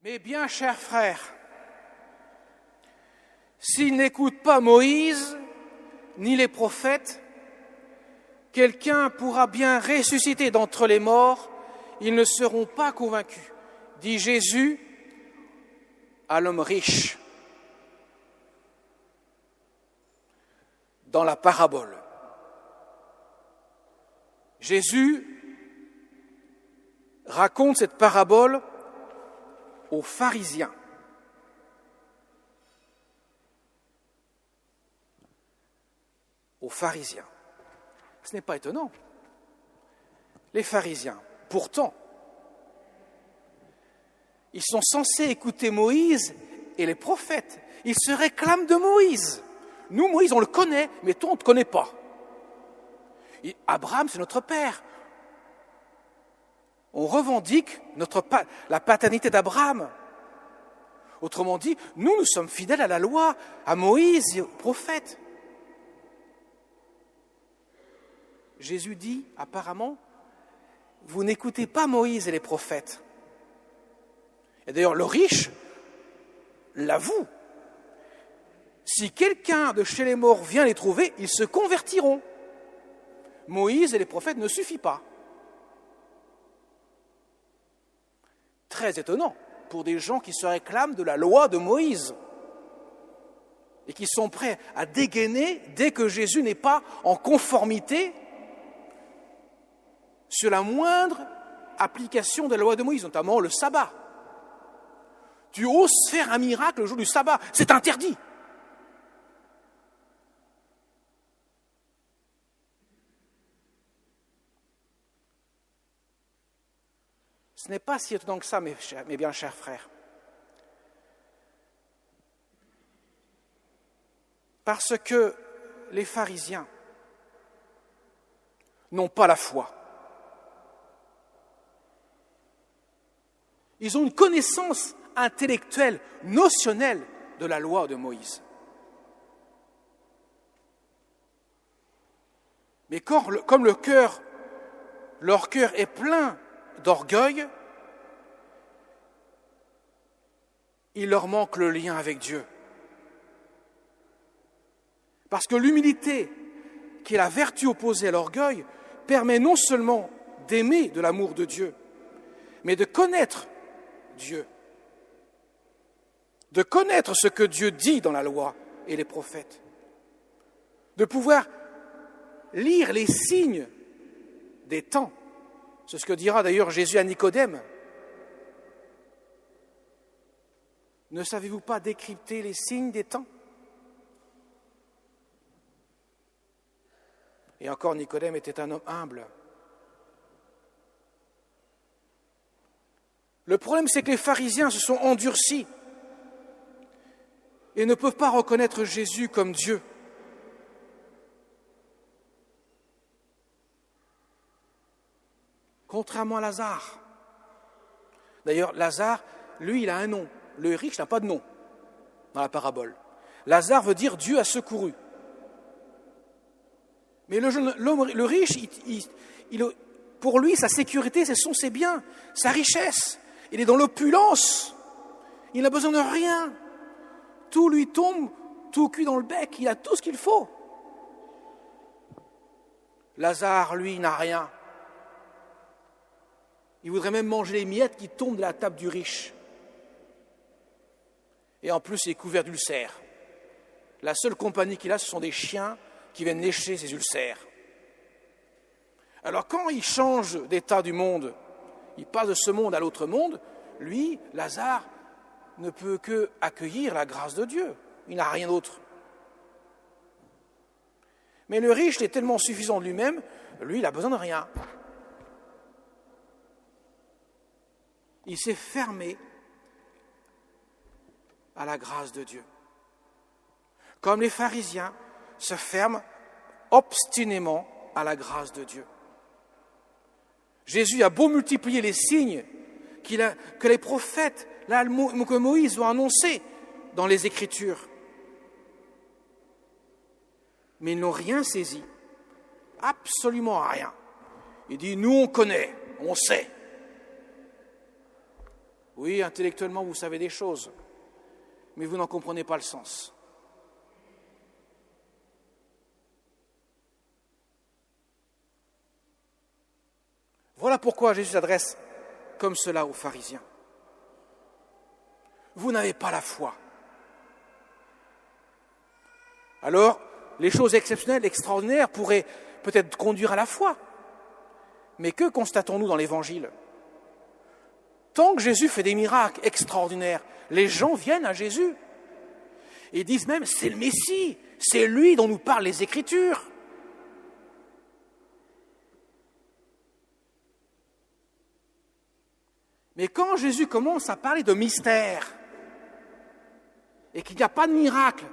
Mes bien chers frères, s'ils n'écoutent pas Moïse ni les prophètes, quelqu'un pourra bien ressusciter d'entre les morts, ils ne seront pas convaincus, dit Jésus à l'homme riche dans la parabole. Jésus raconte cette parabole aux pharisiens. Aux pharisiens. Ce n'est pas étonnant. Les pharisiens, pourtant, ils sont censés écouter Moïse et les prophètes. Ils se réclament de Moïse. Nous, Moïse, on le connaît, mais toi, on ne te connaît pas. Abraham, c'est notre père. On revendique la paternité d'Abraham. Autrement dit, nous sommes fidèles à la loi, à Moïse et aux prophètes. Jésus dit, apparemment, vous n'écoutez pas Moïse et les prophètes. Et d'ailleurs, le riche l'avoue. Si quelqu'un de chez les morts vient les trouver, ils se convertiront. Moïse et les prophètes ne suffisent pas. Très étonnant pour des gens qui se réclament de la loi de Moïse et qui sont prêts à dégainer dès que Jésus n'est pas en conformité sur la moindre application de la loi de Moïse, notamment le sabbat. Tu oses faire un miracle le jour du sabbat, c'est interdit. Ce n'est pas si étonnant que ça, mes bien chers frères. Parce que les pharisiens n'ont pas la foi. Ils ont une connaissance intellectuelle, notionnelle de la loi de Moïse. Mais comme leur cœur est plein d'orgueil, il leur manque le lien avec Dieu. Parce que l'humilité, qui est la vertu opposée à l'orgueil, permet non seulement d'aimer de l'amour de Dieu, mais de connaître Dieu, de connaître ce que Dieu dit dans la loi et les prophètes, de pouvoir lire les signes des temps. C'est ce que dira d'ailleurs Jésus à Nicodème. Ne savez-vous pas décrypter les signes des temps ? Et encore, Nicodème était un homme humble. Le problème, c'est que les pharisiens se sont endurcis et ne peuvent pas reconnaître Jésus comme Dieu. Contrairement à Lazare. D'ailleurs, Lazare, lui, il a un nom. Le riche n'a pas de nom dans la parabole. Lazare veut dire Dieu a secouru. Mais le riche, pour lui, sa sécurité, ce sont ses biens, sa richesse. Il est dans l'opulence. Il n'a besoin de rien. Tout lui tombe, tout cuit dans le bec. Il a tout ce qu'il faut. Lazare, lui, n'a rien. Il voudrait même manger les miettes qui tombent de la table du riche. Et en plus, il est couvert d'ulcères. La seule compagnie qu'il a, ce sont des chiens qui viennent lécher ses ulcères. Alors quand il change d'état du monde, il passe de ce monde à l'autre monde, lui, Lazare, ne peut que accueillir la grâce de Dieu. Il n'a rien d'autre. Mais le riche est tellement suffisant de lui-même, lui, il n'a besoin de rien. Il s'est fermé à la grâce de Dieu. Comme les pharisiens se ferment obstinément à la grâce de Dieu. Jésus a beau multiplier les signes que les prophètes, que Moïse ont annoncés dans les Écritures. Mais ils n'ont rien saisi, absolument rien. Il dit, nous on connaît, on sait. Oui, intellectuellement, vous savez des choses, mais vous n'en comprenez pas le sens. Voilà pourquoi Jésus s'adresse comme cela aux pharisiens. Vous n'avez pas la foi. Alors, les choses exceptionnelles, extraordinaires pourraient peut-être conduire à la foi. Mais que constatons-nous dans l'Évangile ? Tant que Jésus fait des miracles extraordinaires, les gens viennent à Jésus. Ils disent même, c'est le Messie, c'est lui dont nous parlent les Écritures. Mais quand Jésus commence à parler de mystère et qu'il n'y a pas de miracle,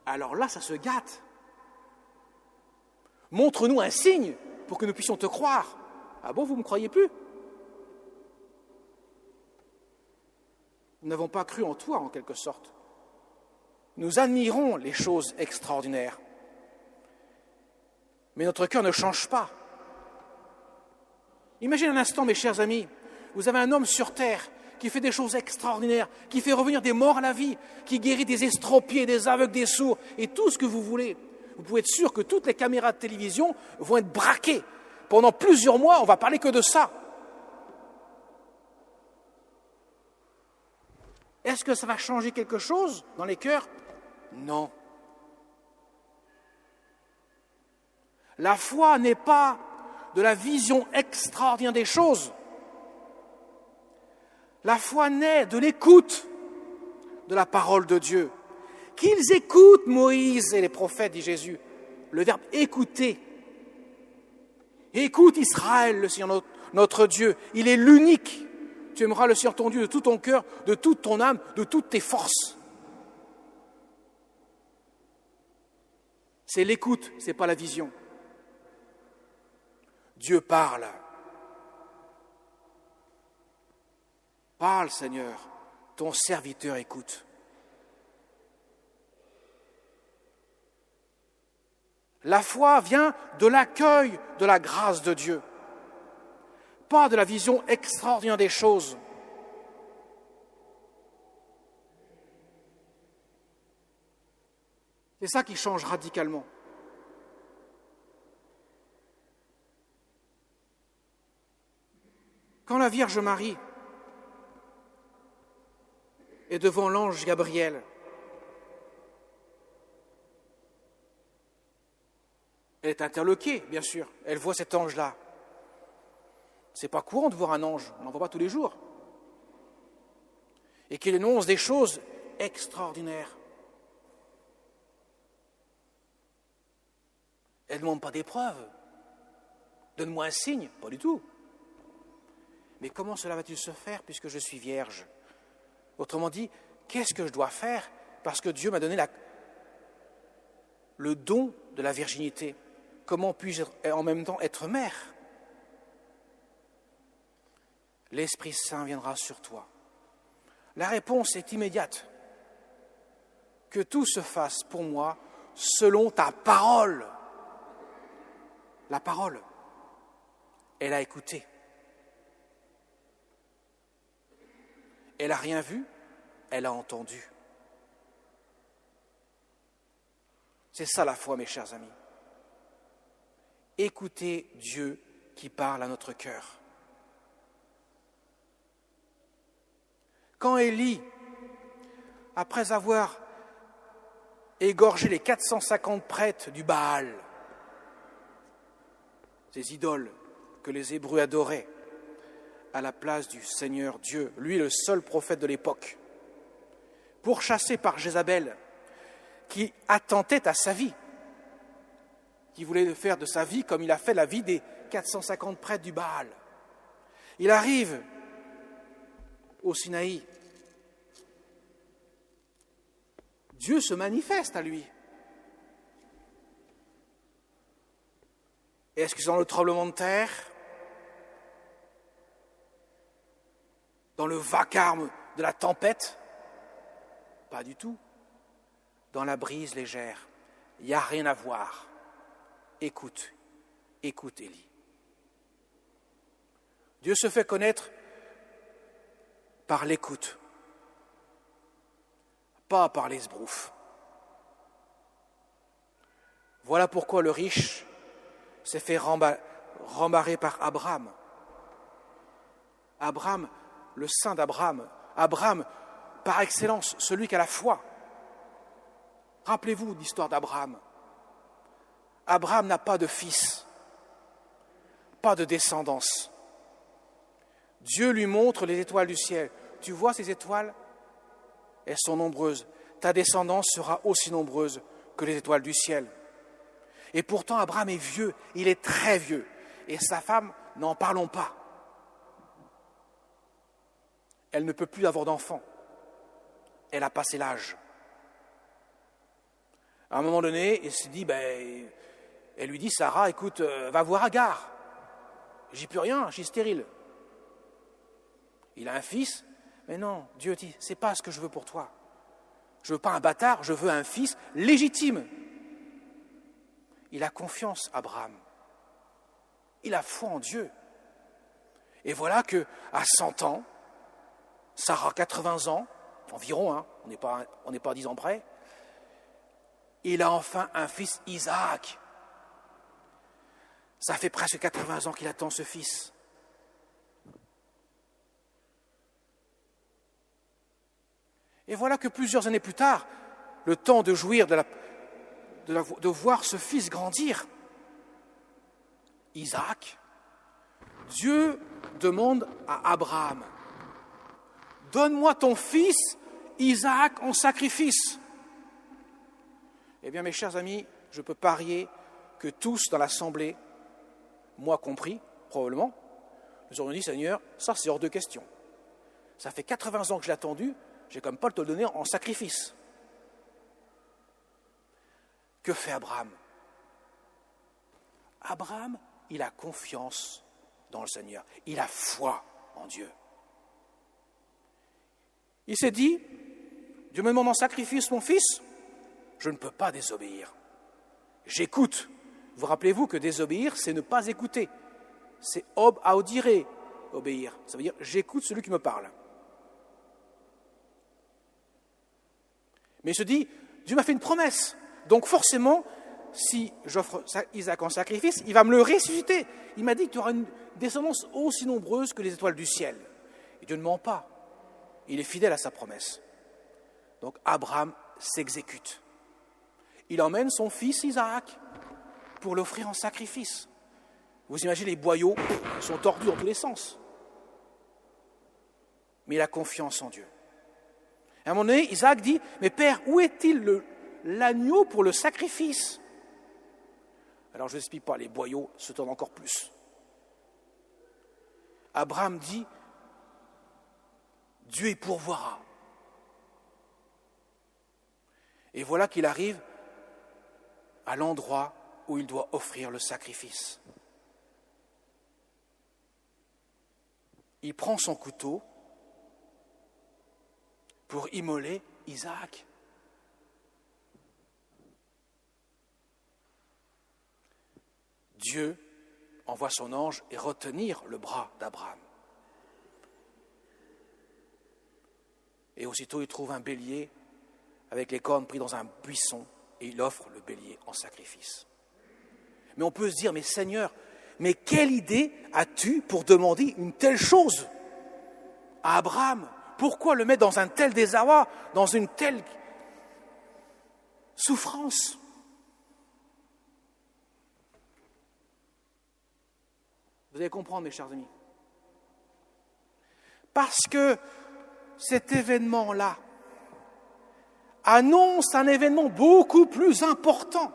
alors là, ça se gâte. Montre-nous un signe pour que nous puissions te croire. Ah bon, vous ne me croyez plus ? Nous n'avons pas cru en toi, en quelque sorte. Nous admirons les choses extraordinaires. Mais notre cœur ne change pas. Imaginez un instant, mes chers amis, vous avez un homme sur terre qui fait des choses extraordinaires, qui fait revenir des morts à la vie, qui guérit des estropiés, des aveugles, des sourds, et tout ce que vous voulez. Vous pouvez être sûr que toutes les caméras de télévision vont être braquées. Pendant plusieurs mois, on ne va parler que de ça. Est-ce que ça va changer quelque chose dans les cœurs ? Non. La foi n'est pas de la vision extraordinaire des choses. La foi naît de l'écoute de la parole de Dieu. Qu'ils écoutent Moïse et les prophètes, dit Jésus. Le verbe écouter. Écoute Israël, le Seigneur notre Dieu. Il est l'unique. Tu aimeras le Seigneur ton Dieu de tout ton cœur, de toute ton âme, de toutes tes forces. C'est l'écoute, ce n'est pas la vision. Dieu parle. Parle, Seigneur, ton serviteur écoute. La foi vient de l'accueil de la grâce de Dieu, pas de la vision extraordinaire des choses. C'est ça qui change radicalement. Quand la Vierge Marie est devant l'ange Gabriel, elle est interloquée, bien sûr. Elle voit cet ange-là. C'est pas courant de voir un ange, on n'en voit pas tous les jours. Et qu'il énonce des choses extraordinaires. Elle ne demande pas d'épreuve. Donne-moi un signe, pas du tout. Mais comment cela va-t-il se faire puisque je suis vierge ? Autrement dit, qu'est-ce que je dois faire parce que Dieu m'a donné le don de la virginité ? Comment puis-je en même temps être mère ? L'Esprit Saint viendra sur toi. La réponse est immédiate. Que tout se fasse pour moi selon ta parole. La parole, elle a écouté. Elle n'a rien vu, elle a entendu. C'est ça la foi, mes chers amis. Écoutez Dieu qui parle à notre cœur. Quand Élie, après avoir égorgé les 450 prêtres du Baal, ces idoles que les Hébreux adoraient, à la place du Seigneur Dieu, lui le seul prophète de l'époque, pourchassé par Jézabel, qui attentait à sa vie, qui voulait faire de sa vie comme il a fait la vie des 450 prêtres du Baal. Il arrive au Sinaï. Dieu se manifeste à lui. Est-ce que c'est dans le tremblement de terre ? Dans le vacarme de la tempête ? Pas du tout. Dans la brise légère. Il n'y a rien à voir. Écoute Élie. Dieu se fait connaître par l'écoute, pas par l'esbrouf. Voilà pourquoi le riche s'est fait rembarrer par Abraham. Abraham, le saint d'Abraham. Abraham, par excellence, celui qui a la foi. Rappelez-vous l'histoire d'Abraham. Abraham n'a pas de fils, pas de descendance. Dieu lui montre les étoiles du ciel. Tu vois ces étoiles? Elles sont nombreuses. Ta descendance sera aussi nombreuse que les étoiles du ciel. Et pourtant, Abraham est vieux, il est très vieux. Et sa femme, n'en parlons pas. Elle ne peut plus avoir d'enfant. Elle a passé l'âge. À un moment donné, il se dit, elle lui dit, Sarah, écoute, va voir Agar. J'y peux rien, je suis stérile. Il a un fils, mais non, Dieu dit, c'est pas ce que je veux pour toi. Je veux pas un bâtard, je veux un fils légitime. Il a confiance, Abraham. Il a foi en Dieu. Et voilà que à 100 ans, Sarah 80 ans, environ, on n'est pas à 10 ans près, il a enfin un fils, Isaac. Ça fait presque 80 ans qu'il attend ce fils. Et voilà que plusieurs années plus tard, le temps de jouir de voir ce fils grandir, Isaac, Dieu demande à Abraham, « Donne-moi ton fils, Isaac, en sacrifice. » Eh bien, mes chers amis, je peux parier que tous dans l'assemblée, moi compris, probablement, nous aurions dit, Seigneur, ça c'est hors de question. Ça fait 80 ans que je l'ai attendu, j'ai comme pas le te le donner en sacrifice. Que fait Abraham? Abraham, il a confiance dans le Seigneur. Il a foi en Dieu. Il s'est dit, Dieu me demande en sacrifice mon fils, je ne peux pas désobéir. J'écoute. Vous rappelez-vous que désobéir, c'est ne pas écouter. C'est audire, obéir. Ça veut dire, j'écoute celui qui me parle. Mais il se dit, Dieu m'a fait une promesse. Donc forcément, si j'offre Isaac en sacrifice, il va me le ressusciter. Il m'a dit que tu auras une descendance aussi nombreuse que les étoiles du ciel. Et Dieu ne ment pas. Il est fidèle à sa promesse. Donc Abraham s'exécute. Il emmène son fils Isaac pour l'offrir en sacrifice. Vous imaginez, les boyaux sont tordus dans tous les sens. Mais il a confiance en Dieu. À un moment donné, Isaac dit, « Mais Père, où est-il l'agneau pour le sacrifice ?» Alors je ne vous explique pas, les boyaux se tordent encore plus. Abraham dit, « Dieu y pourvoira. » Et voilà qu'il arrive à l'endroit où il doit offrir le sacrifice. Il prend son couteau pour immoler Isaac. Dieu envoie son ange et retenir le bras d'Abraham. Et aussitôt il trouve un bélier avec les cornes pris dans un buisson et il offre le bélier en sacrifice. Mais on peut se dire, mais Seigneur, mais quelle idée as-tu pour demander une telle chose à Abraham? Pourquoi le mettre dans un tel désarroi, dans une telle souffrance? Vous allez comprendre, mes chers amis. Parce que cet événement-là annonce un événement beaucoup plus important.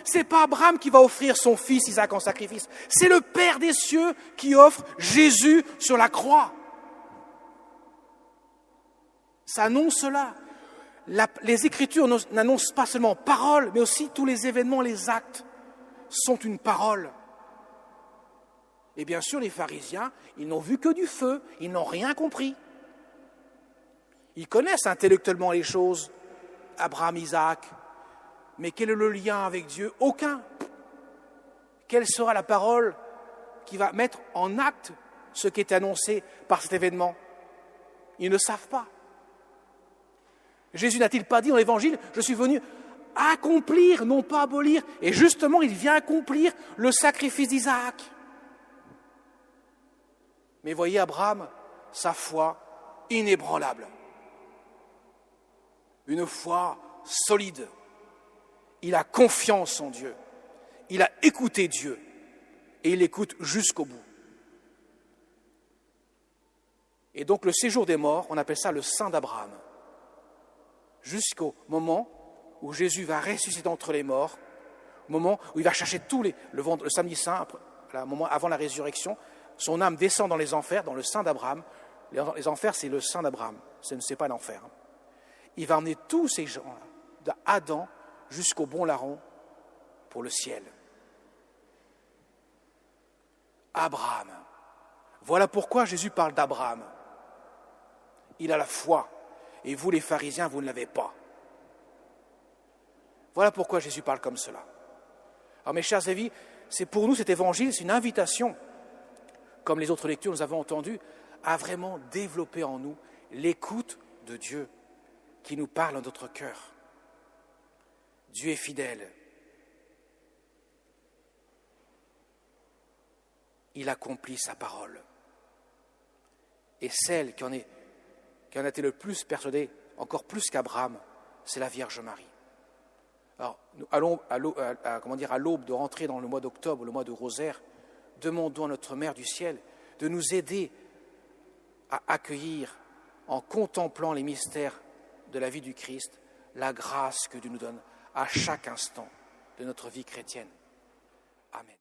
C'est pas Abraham qui va offrir son fils Isaac en sacrifice. C'est le Père des cieux qui offre Jésus sur la croix. Ça annonce cela. Les Écritures n'annoncent pas seulement parole, mais aussi tous les événements, les actes sont une parole. Et bien sûr, les pharisiens, ils n'ont vu que du feu, ils n'ont rien compris. Ils connaissent intellectuellement les choses, Abraham, Isaac, mais quel est le lien avec Dieu? Aucun. Quelle sera la parole qui va mettre en acte ce qui est annoncé par cet événement? Ils ne savent pas. Jésus n'a-t-il pas dit dans l'Évangile, je suis venu accomplir, non pas abolir. Et justement, il vient accomplir le sacrifice d'Isaac. Mais voyez Abraham, sa foi inébranlable. Une foi solide. Il a confiance en Dieu. Il a écouté Dieu. Et il écoute jusqu'au bout. Et donc le séjour des morts, on appelle ça le sein d'Abraham. Jusqu'au moment où Jésus va ressusciter entre les morts, au moment où il va chercher le samedi saint, moment avant la résurrection, son âme descend dans les enfers, dans le sein d'Abraham. Les enfers, c'est le sein d'Abraham, ce n'est pas l'enfer. Il va emmener tous ces gens-là, d'Adam jusqu'au bon larron, pour le ciel. Abraham. Voilà pourquoi Jésus parle d'Abraham. Il a la foi. Et vous, les pharisiens, vous ne l'avez pas. Voilà pourquoi Jésus parle comme cela. Alors, mes chers amis, c'est pour nous cet évangile, c'est une invitation, comme les autres lectures nous avons entendues, à vraiment développer en nous l'écoute de Dieu qui nous parle dans notre cœur. Dieu est fidèle. Il accomplit sa parole. Et celle qui en a été le plus persuadée, encore plus qu'Abraham, c'est la Vierge Marie. Alors, nous allons à l'aube de rentrer dans le mois d'octobre, le mois de rosaire, demandons à notre Mère du ciel de nous aider à accueillir, en contemplant les mystères de la vie du Christ, la grâce que Dieu nous donne à chaque instant de notre vie chrétienne. Amen.